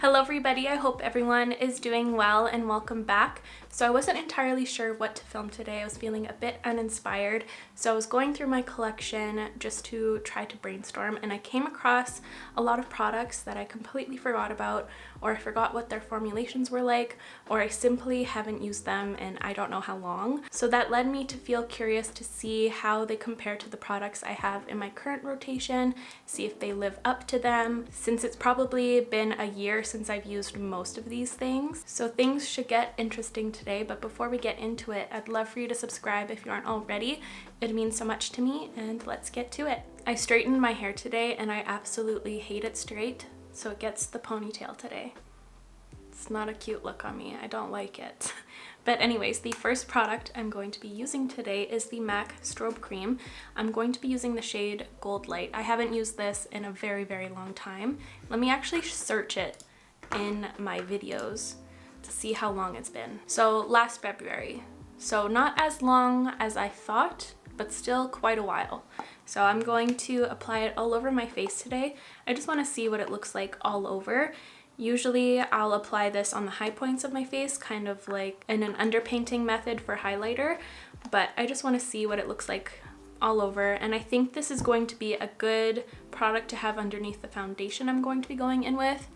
Hello everybody, I hope everyone is doing well and welcome back. So I wasn't entirely sure what to film today. I was feeling a bit uninspired, so I was going through my collection just to try to brainstorm, and I came across a lot of products that I completely forgot about, or I forgot what their formulations were like, or I simply haven't used them and I don't know how long. So that led me to feel curious to see how they compare to the products I have in my current rotation, see if they live up to them, since it's probably been a year since I've used most of these things. So things should get interesting today, but before we get into it, I'd love for you to subscribe if you aren't already. It means so much to me, and let's get to it. I straightened my hair today and I absolutely hate it straight, so it gets the ponytail today. It's not a cute look on me, I don't like it. But anyways, the first product I'm going to be using today is the MAC Strobe Cream. I'm going to be using the shade Gold Light. I haven't used this in a very, very long time. Let me actually search it in my videos to see how long it's been. So last February. So not as long as I thought, but still quite a while. So I'm going to apply it all over my face today. I just want to see what it looks like all over. Usually I'll apply this on the high points of my face, kind of like in an underpainting method for highlighter, but I just want to see what it looks like all over. And I think this is going to be a good product to have underneath the foundation I'm going to be going in with,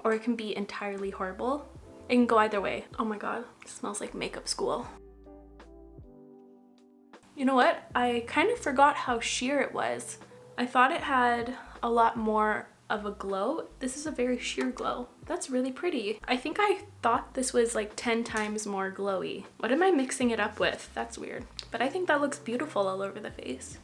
or it can be entirely horrible. It can go either way. Oh my god, it smells like makeup school. You know what? I kind of forgot how sheer it was. I thought it had a lot more of a glow. This is a very sheer glow. That's really pretty. I think I thought this was like 10 times more glowy. What am I mixing it up with? That's weird. But I think that looks beautiful all over the face.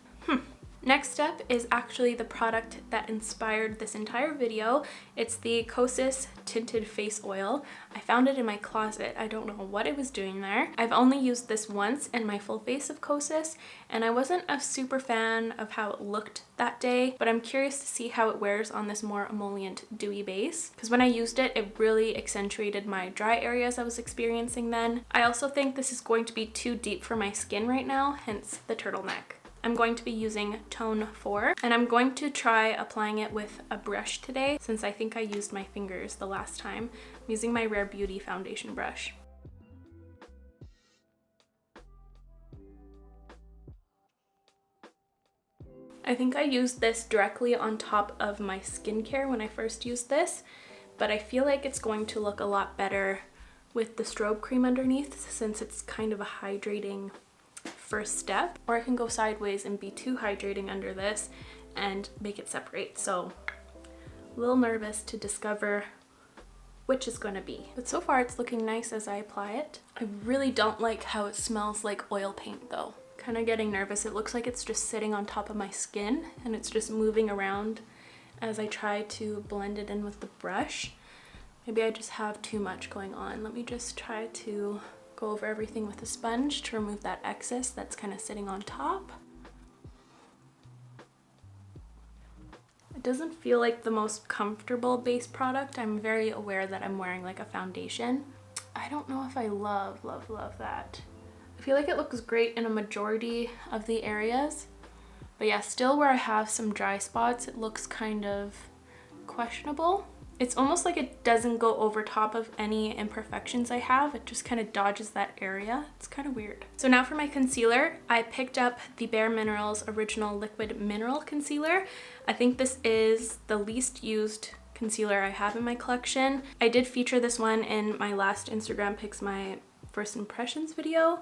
Next up is actually the product that inspired this entire video. It's the Cosas Tinted Face Oil. I found it in my closet. I don't know what it was doing there. I've only used this once in my full face of Cosas, and I wasn't a super fan of how it looked that day, but I'm curious to see how it wears on this more emollient dewy base, because when I used it, it really accentuated my dry areas I was experiencing then. I also think this is going to be too deep for my skin right now, hence the turtleneck. I'm going to be using Tone 4, and I'm going to try applying it with a brush today, since I think I used my fingers the last time. I'm using my Rare Beauty foundation brush. I think I used this directly on top of my skincare when I first used this, but I feel like it's going to look a lot better with the strobe cream underneath, since it's kind of a hydrating first step. Or I can go sideways and be too hydrating under this and make it separate. So a little nervous to discover which is going to be. But so far it's looking nice as I apply it. I really don't like how it smells like oil paint though. Kind of getting nervous. It looks like it's just sitting on top of my skin and it's just moving around as I try to blend it in with the brush. Maybe I just have too much going on. Let me just try to go over everything with a sponge to remove that excess that's kind of sitting on top. It doesn't feel like the most comfortable base product. I'm very aware that I'm wearing like a foundation. I don't know if I love that. I feel like it looks great in a majority of the areas, but yeah, still where I have some dry spots, it looks kind of questionable. It's almost like it doesn't go over top of any imperfections I have. It just kind of dodges that area. It's kind of weird. So now for my concealer, I picked up the BareMinerals Original Liquid Mineral Concealer. I think this is the least used concealer I have in my collection. I did feature this one in my last Instagram Picks My First Impressions video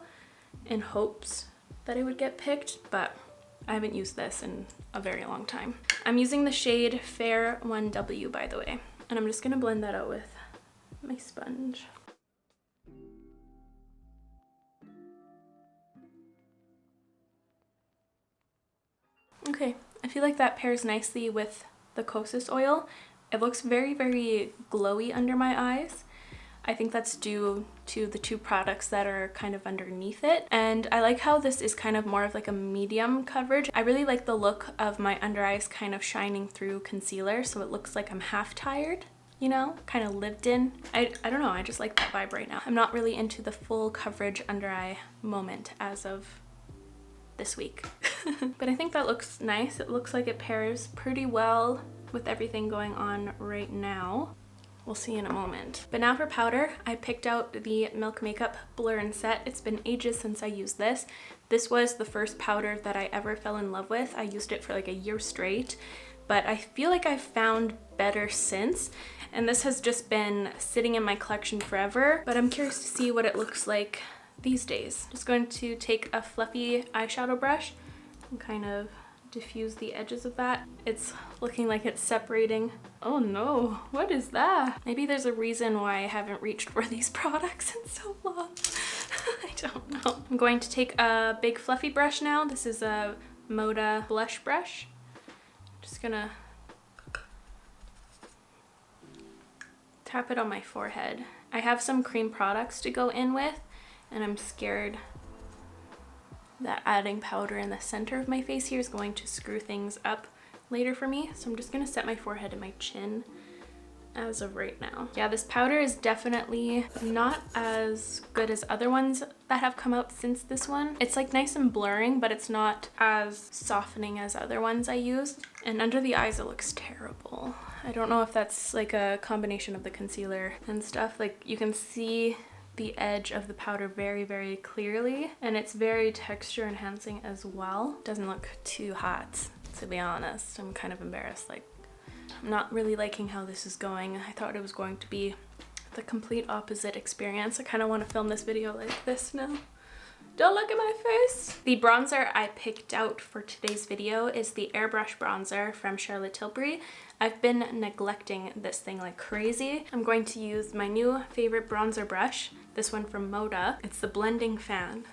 in hopes that it would get picked, but I haven't used this in a very long time. I'm using the shade Fair 1W, by the way. And I'm just gonna blend that out with my sponge. Okay, I feel like that pairs nicely with the Cosas oil. It looks very, very glowy under my eyes. I think that's due to the two products that are kind of underneath it. And I like how this is kind of more of like a medium coverage. I really like the look of my under eyes kind of shining through concealer, so it looks like I'm half tired, you know, kind of lived in. I don't know, I just like that vibe right now. I'm not really into the full coverage under eye moment as of this week. But I think that looks nice. It looks like it pairs pretty well with everything going on right now. We'll see in a moment. But now for powder, I picked out the Milk Makeup Blur and Set. It's been ages since I used this. This was the first powder that I ever fell in love with. I used it for like a year straight, but I feel like I've found better since. And this has just been sitting in my collection forever, but I'm curious to see what it looks like these days. Just going to take a fluffy eyeshadow brush and kind of diffuse the edges of that. It's looking like it's separating. Oh no, what is that? Maybe there's a reason why I haven't reached for these products in so long. I don't know. I'm going to take a big fluffy brush now. This is a Moda blush brush. Just gonna tap it on my forehead. I have some cream products to go in with, and I'm scared that adding powder in the center of my face here is going to screw things up later for me. So I'm just gonna set my forehead and my chin as of right now. Yeah, this powder is definitely not as good as other ones that have come out since this one. It's like nice and blurring, but it's not as softening as other ones I used. And under the eyes, it looks terrible. I don't know if that's like a combination of the concealer and stuff. Like you can see the edge of the powder very, very clearly, and it's very texture enhancing as well. Doesn't look too hot, to be honest. I'm kind of embarrassed. Like, I'm not really liking how this is going. I thought it was going to be the complete opposite experience. I kind of want to film this video like this now. Don't look at my face. The bronzer I picked out for today's video is the Airbrush bronzer from Charlotte Tilbury. I've been neglecting this thing like crazy. I'm going to use my new favorite bronzer brush, this one from Moda. It's the Blending Fan.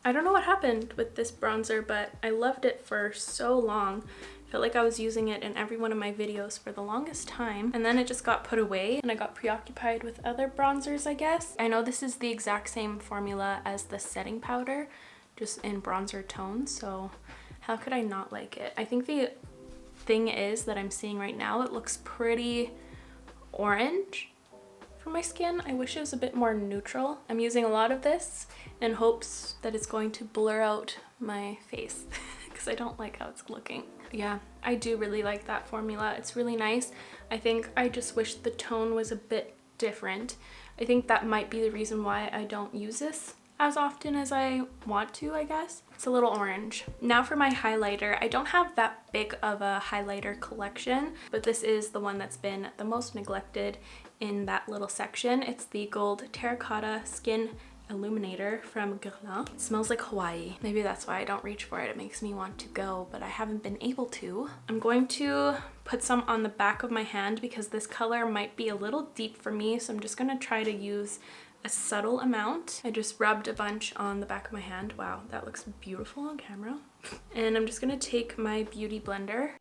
I don't know what happened with this bronzer, but I loved it for so long. I felt like I was using it in every one of my videos for the longest time, and then it just got put away and I got preoccupied with other bronzers, I guess. I know this is the exact same formula as the setting powder, just in bronzer tones, so how could I not like it? I think the thing is that I'm seeing right now, it looks pretty orange for my skin. I wish it was a bit more neutral. I'm using a lot of this in hopes that it's going to blur out my face because I don't like how it's looking. Yeah, I do really like that formula. It's really nice. I think I just wish the tone was a bit different. I think that might be the reason why I don't use this as often as I want to, I guess. It's a little orange. Now for my highlighter. I don't have that big of a highlighter collection, but this is the one that's been the most neglected in that little section. It's the Gold Terracotta Skin Illuminator from Guerlain. It smells like Hawaii. Maybe that's why I don't reach for it. It makes me want to go, but I haven't been able to. I'm going to put some on the back of my hand because this color might be a little deep for me, so I'm just gonna try to use a subtle amount. I just rubbed a bunch on the back of my hand. Wow, that looks beautiful on camera. And I'm just gonna take my beauty blender.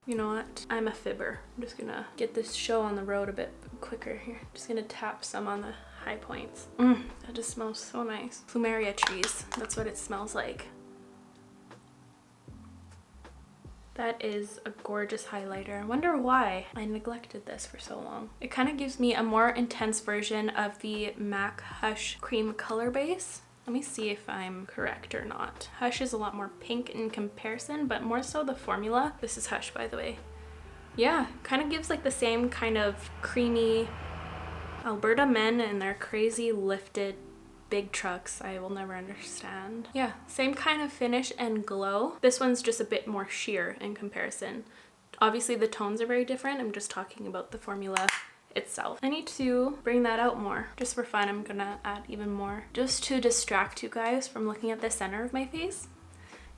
You know what? I'm a fibber. I'm just gonna get this show on the road a bit quicker here. Just gonna tap some on the high points. That just smells so nice. Plumeria trees, that's what it smells like. That is a gorgeous highlighter. I wonder why I neglected this for so long. It kind of gives me a more intense version of the MAC Hush Cream Color Base. Let me see if I'm correct or not. Hush is a lot more pink in comparison, but more so the formula. This is Hush, by the way. Yeah, kind of gives like the same kind of creamy Alberta men and their crazy lifted big trucks I will never understand. Yeah, same kind of finish and glow. This one's just a bit more sheer in comparison. Obviously the tones are very different. I'm just talking about the formula itself. I need to bring that out more. Just for fun, I'm gonna add even more just to distract you guys from looking at the center of my face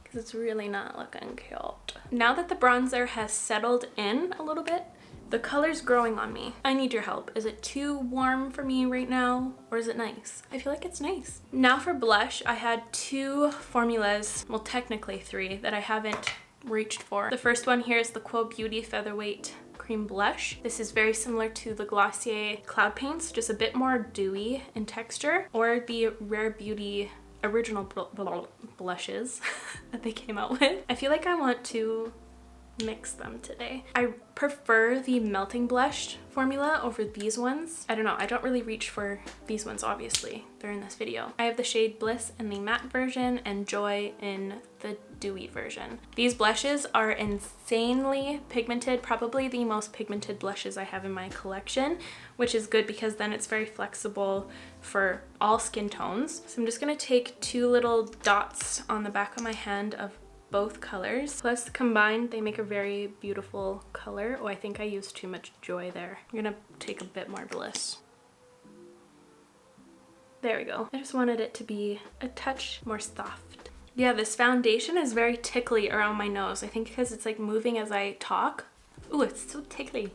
because it's really not looking cute. Now that the bronzer has settled in a little bit, the color's growing on me. I need your help. Is it too warm for me right now, or is it nice? I feel like it's nice. Now for blush, I had two formulas, well technically three, that I haven't reached for. The first one here is the Quo Beauty Featherweight Cream Blush. This is very similar to the Glossier Cloud Paints, just a bit more dewy in texture, or the Rare Beauty original blushes that they came out with. I feel like I want to mix them today. I prefer the melting blush formula over these ones. I don't know, I don't really reach for these ones, obviously. They're in this video. I have the shade Bliss in the matte version and Joy in the dewy version. These blushes are insanely pigmented, probably the most pigmented blushes I have in my collection, which is good because then it's very flexible for all skin tones. So I'm just gonna take 2 little dots on the back of my hand of both colors. Plus combined, they make a very beautiful color. Oh, I think I used too much Joy there. I'm gonna take a bit more Bliss. There we go. I just wanted it to be a touch more soft. Yeah, this foundation is very tickly around my nose. I think because it's like moving as I talk. Ooh, it's so tickly.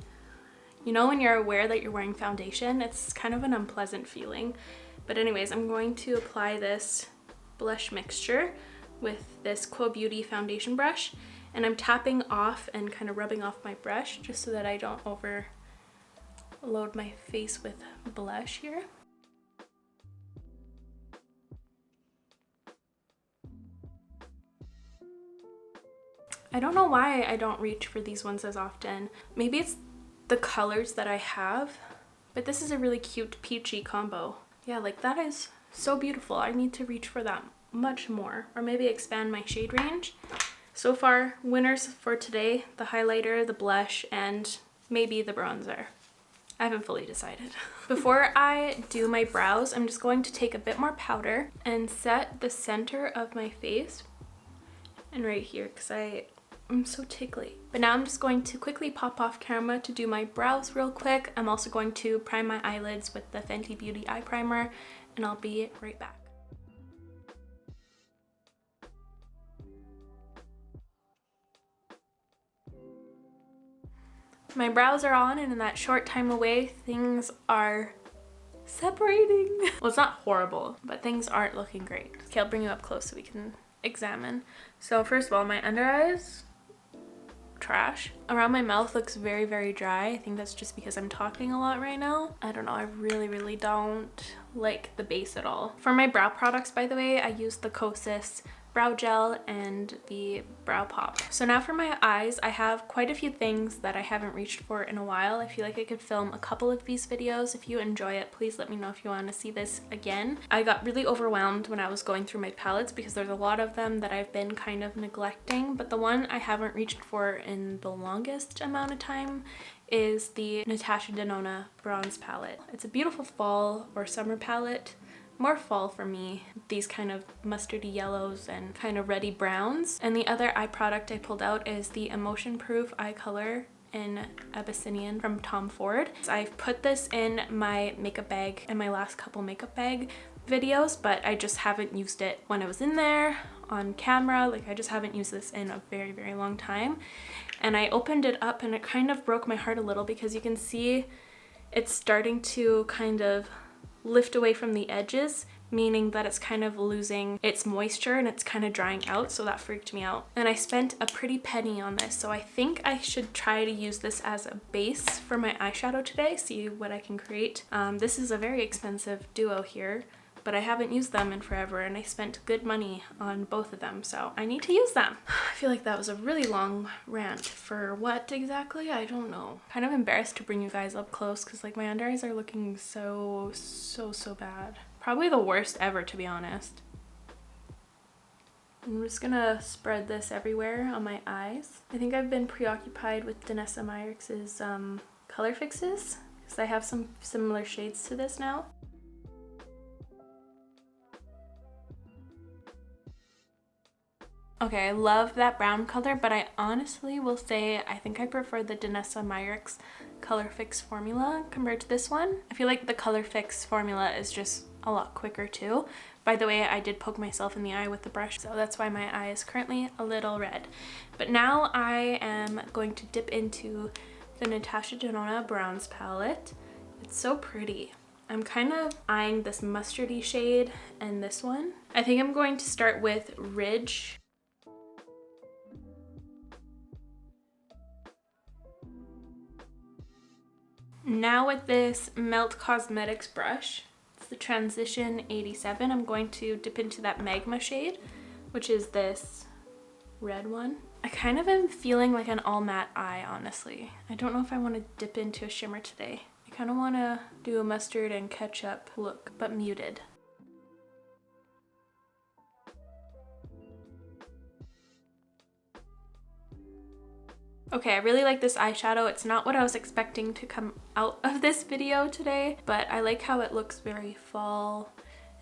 You know when you're aware that you're wearing foundation, it's kind of an unpleasant feeling. But anyways, I'm going to apply this blush mixture with this Quo Beauty foundation brush, and I'm tapping off and kind of rubbing off my brush just so that I don't overload my face with blush here. I don't know why I don't reach for these ones as often. Maybe it's the colors that I have, but this is a really cute peachy combo. Yeah, like that is so beautiful. I need to reach for that much more, or maybe expand my shade range. So far, winners for today, the highlighter, the blush, and maybe the bronzer. I haven't fully decided. Before I do my brows, I'm just going to take a bit more powder and set the center of my face and right here because I'm so tickly. But now I'm just going to quickly pop off camera to do my brows real quick. I'm also going to prime my eyelids with the Fenty Beauty eye primer, and I'll be right back. My brows are on, and in that short time away, things are separating. Well, it's not horrible, but things aren't looking great. Okay, I'll bring you up close so we can examine. So first of all, my under eyes, trash. Around my mouth looks very, very dry. I think that's just because I'm talking a lot right now. I don't know, I really don't like the base at all. For my brow products, by the way, I use the Cosas brow gel and the brow pop. So now for my eyes, I have quite a few things that I haven't reached for in a while. I feel like I could film a couple of these videos. If you enjoy it, please let me know if you want to see this again. I got really overwhelmed when I was going through my palettes because there's a lot of them that I've been kind of neglecting, but the one I haven't reached for in the longest amount of time is the Natasha Denona bronze palette. It's a beautiful fall or summer palette. More fall for me, these kind of mustardy yellows and kind of reddy browns. And the other eye product I pulled out is the Emotion Proof Eye Color in Abyssinian from Tom Ford. So I've put this in my makeup bag in my last couple makeup bag videos, but I just haven't used it when I was in there on camera. Like I just haven't used this in a very, very long time. And I opened it up and it kind of broke my heart a little because you can see it's starting to kind of lift away from the edges, meaning that it's kind of losing its moisture and it's kind of drying out, so that freaked me out. And I spent a pretty penny on this, so I think I should try to use this as a base for my eyeshadow today, see what I can create. This is a very expensive duo here, but I haven't used them in forever and I spent good money on both of them, so I need to use them. I feel like that was a really long rant for what exactly? I don't know. Kind of embarrassed to bring you guys up close because like my under eyes are looking so bad. Probably the worst ever, to be honest. I'm just gonna spread this everywhere on my eyes. I think I've been preoccupied with Danessa Myricks' color fixes because I have some similar shades to this now. Okay, I love that brown color, but I honestly will say I think I prefer the Danessa Myricks Color Fix formula compared to this one. I feel like the Color Fix formula is just a lot quicker too. By the way, I did poke myself in the eye with the brush, so that's why my eye is currently a little red. But now I am going to dip into the Natasha Denona Bronze palette. It's so pretty. I'm kind of eyeing this mustardy shade and this one. I think I'm going to start with Ridge. Now with this Melt Cosmetics brush, it's the Transition 87, I'm going to dip into that Magma shade, which is this red one. I kind of am feeling like an all matte eye, honestly. I don't know if I want to dip into a shimmer today. I kind of want to do a mustard and ketchup look, but muted. Okay, I really like this eyeshadow. It's not what I was expecting to come out of this video today, but I like how it looks very fall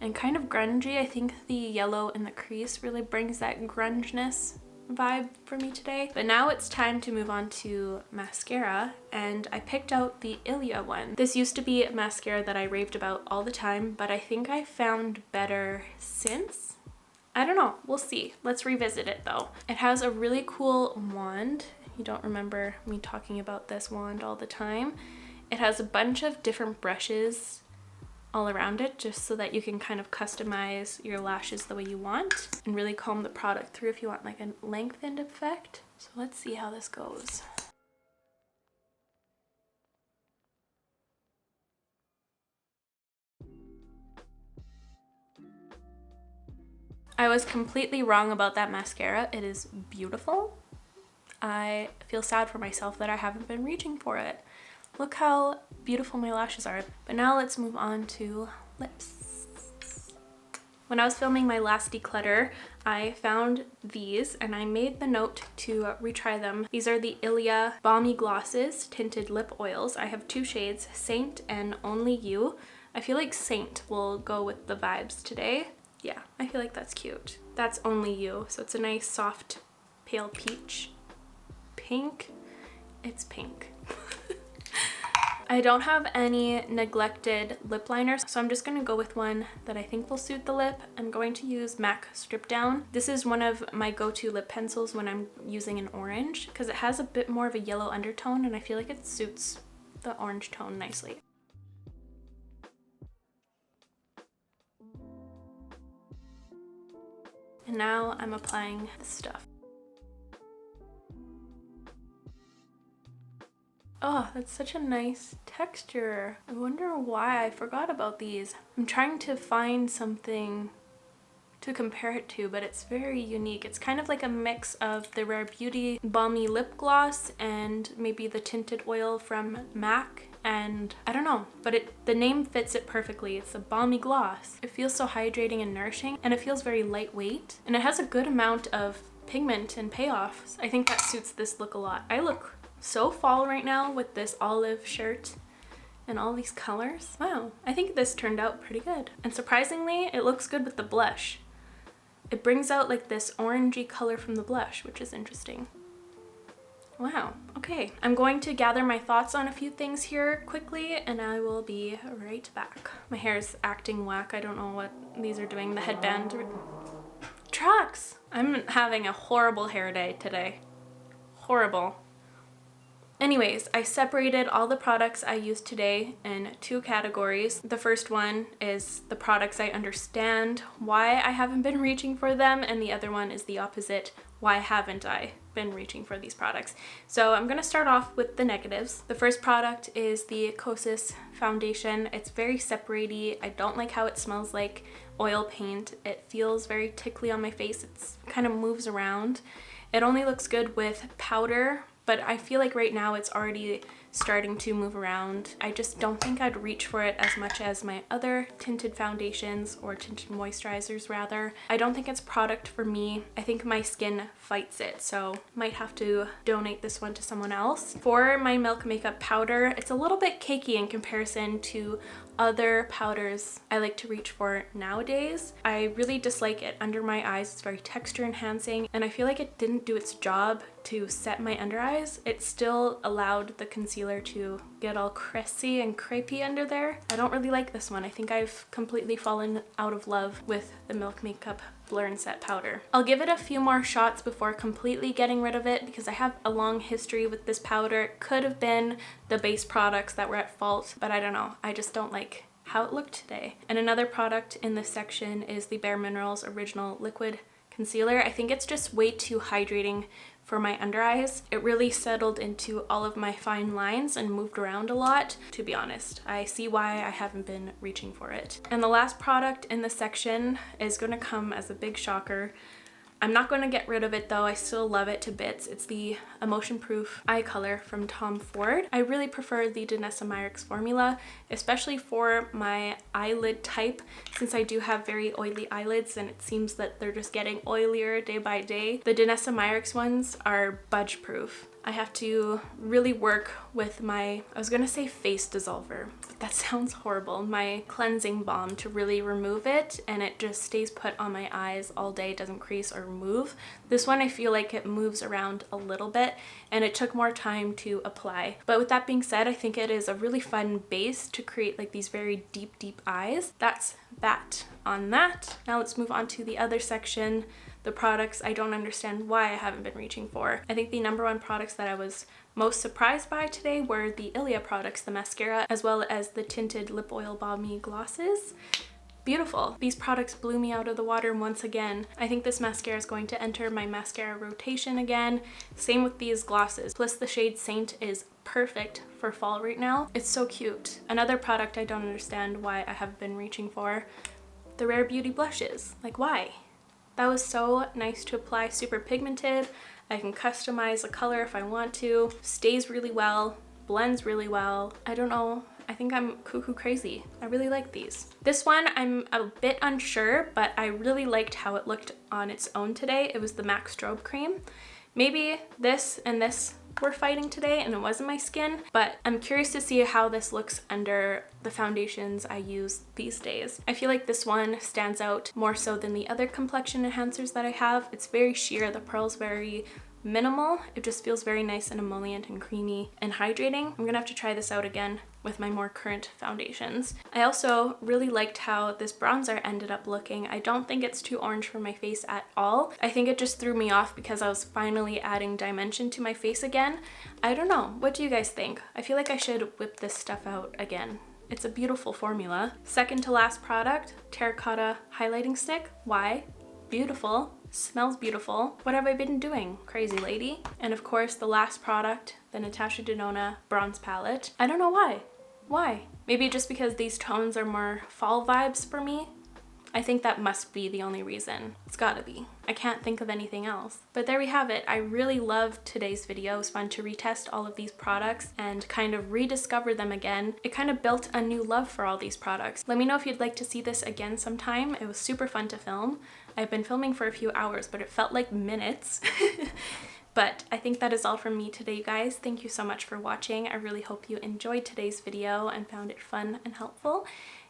and kind of grungy. I think the yellow in the crease really brings that grunginess vibe for me today. But now it's time to move on to mascara, and I picked out the Ilia one. This used to be a mascara that I raved about all the time, but I think I found better since. I don't know, we'll see. Let's revisit it though. It has a really cool wand. You don't remember me talking about this wand all the time. It has a bunch of different brushes all around it, just so that you can kind of customize your lashes the way you want and really comb the product through if you want like a lengthened effect. So let's see how this goes. I was completely wrong about that mascara. It is beautiful. I feel sad for myself that I haven't been reaching for it. Look how beautiful my lashes are. But now let's move on to lips. When I was filming my last declutter, I found these and I made the note to retry them. These are the Ilia Balmy Glosses Tinted Lip Oils. I have two shades, Saint and Only You. I feel like Saint will go with the vibes today. Yeah, I feel like that's cute. That's Only You, so it's a nice soft pale peach. Pink. It's pink. I don't have any neglected lip liners, so I'm just going to go with one that I think will suit the lip. I'm going to use MAC Strip Down. This is one of my go-to lip pencils when I'm using an orange because it has a bit more of a yellow undertone and I feel like it suits the orange tone nicely. And now I'm applying the stuff. Oh, that's such a nice texture. I wonder why I forgot about these. I'm trying to find something to compare it to, but it's very unique. It's kind of like a mix of the Rare Beauty Balmy Lip Gloss and maybe the tinted oil from MAC. And I don't know, but the name fits it perfectly. It's a balmy gloss. It feels so hydrating and nourishing, and it feels very lightweight. And it has a good amount of pigment and payoff. I think that suits this look a lot. I look so fall right now with this olive shirt and all these colors. Wow, I think this turned out pretty good. And surprisingly, it looks good with the blush. It brings out like this orangey color from the blush, which is interesting. Wow, okay. I'm going to gather my thoughts on a few things here quickly and I will be right back. My hair is acting whack. I don't know what these are doing. The headband. Tracks! I'm having a horrible hair day today. Horrible. Anyways, I separated all the products I used today in two categories. The first one is the products I understand why I haven't been reaching for them, and the other one is the opposite, why haven't I been reaching for these products. So I'm gonna start off with the negatives. The first product is the Cosas foundation. It's very separaty. I don't like how it smells like oil paint. It feels very tickly on my face. It kind of moves around. It only looks good with powder, but I feel like right now it's already starting to move around. I just don't think I'd reach for it as much as my other tinted foundations, or tinted moisturizers rather. I don't think it's product for me. I think my skin fights it, so might have to donate this one to someone else. For my Milk Makeup powder, it's a little bit cakey in comparison to other powders I like to reach for nowadays. I really dislike it under my eyes. It's very texture enhancing, and I feel like it didn't do its job to set my under eyes. It still allowed the concealer to get all cressy and crepey under there. I don't really like this one. I think I've completely fallen out of love with the Milk Makeup Blur and Set powder. I'll give it a few more shots before completely getting rid of it because I have a long history with this powder. It could have been the base products that were at fault, but I don't know. I just don't like how it looked today. And another product in this section is the BareMinerals Original Liquid Concealer. I think it's just way too hydrating for my under eyes. It really settled into all of my fine lines and moved around a lot. To be honest, I see why I haven't been reaching for it. And the last product in this section is going to come as a big shocker. I'm not going to get rid of it though. I still love it to bits. It's the Emotion Proof Eye Color from Tom Ford. I really prefer the Danessa Myricks formula, especially for my eyelid type, since I do have very oily eyelids and it seems that they're just getting oilier day by day. The Danessa Myricks ones are budge proof. I have to really work with my, I was gonna say face dissolver, but that sounds horrible, my cleansing balm to really remove it, and it just stays put on my eyes all day, doesn't crease or move. This one I feel like it moves around a little bit and it took more time to apply. But with that being said, I think it is a really fun base to create like these very deep eyes. That's that on that. Now let's move on to the other section. The products I don't understand why I haven't been reaching for. I think the number one products that I was most surprised by today were the Ilia products, the mascara, as well as the Tinted Lip Oil Balmy glosses. Beautiful. These products blew me out of the water once again. I think this mascara is going to enter my mascara rotation again. Same with these glosses. Plus the shade Saint is perfect for fall right now. It's so cute. Another product I don't understand why I have been reaching for, the Rare Beauty blushes. Like, why? That was so nice to apply, super pigmented. I can customize the color if I want to. Stays really well, blends really well. I don't know, I think I'm cuckoo crazy. I really like these. This one I'm a bit unsure, but I really liked how it looked on its own today. It was the MAC Strobe Cream. Maybe this and this were fighting today and it wasn't my skin, but I'm curious to see how this looks under the foundations I use these days. I feel like this one stands out more so than the other complexion enhancers that I have. It's very sheer, the pearl's very minimal. It just feels very nice and emollient and creamy and hydrating. I'm gonna have to try this out again with my more current foundations. I also really liked how this bronzer ended up looking. I don't think it's too orange for my face at all. I think it just threw me off because I was finally adding dimension to my face again. I don't know, what do you guys think? I feel like I should whip this stuff out again. It's a beautiful formula. Second to last product, Terracotta highlighting stick. Why? Beautiful. Smells beautiful. What have I been doing, crazy lady? And of course the last product, the Natasha Denona bronze palette. I don't know why. Why? Maybe just because these tones are more fall vibes for me. I think that must be the only reason. It's gotta be. I can't think of anything else. But there we have it. I really loved today's video. It was fun to retest all of these products and kind of rediscover them again. It kind of built a new love for all these products. Let me know if you'd like to see this again sometime. It was super fun to film. I've been filming for a few hours, but it felt like minutes. But I think that is all from me today, you guys. Thank you so much for watching. I really hope you enjoyed today's video and found it fun and helpful.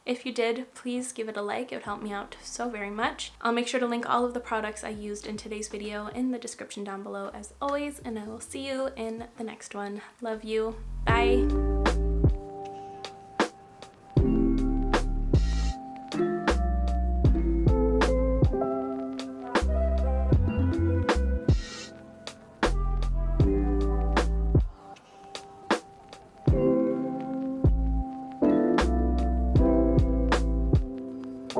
If you did, please give it a like. It would help me out so very much. I'll make sure to link all of the products I used in today's video in the description down below as always, and I will see you in the next one. Love you. Bye.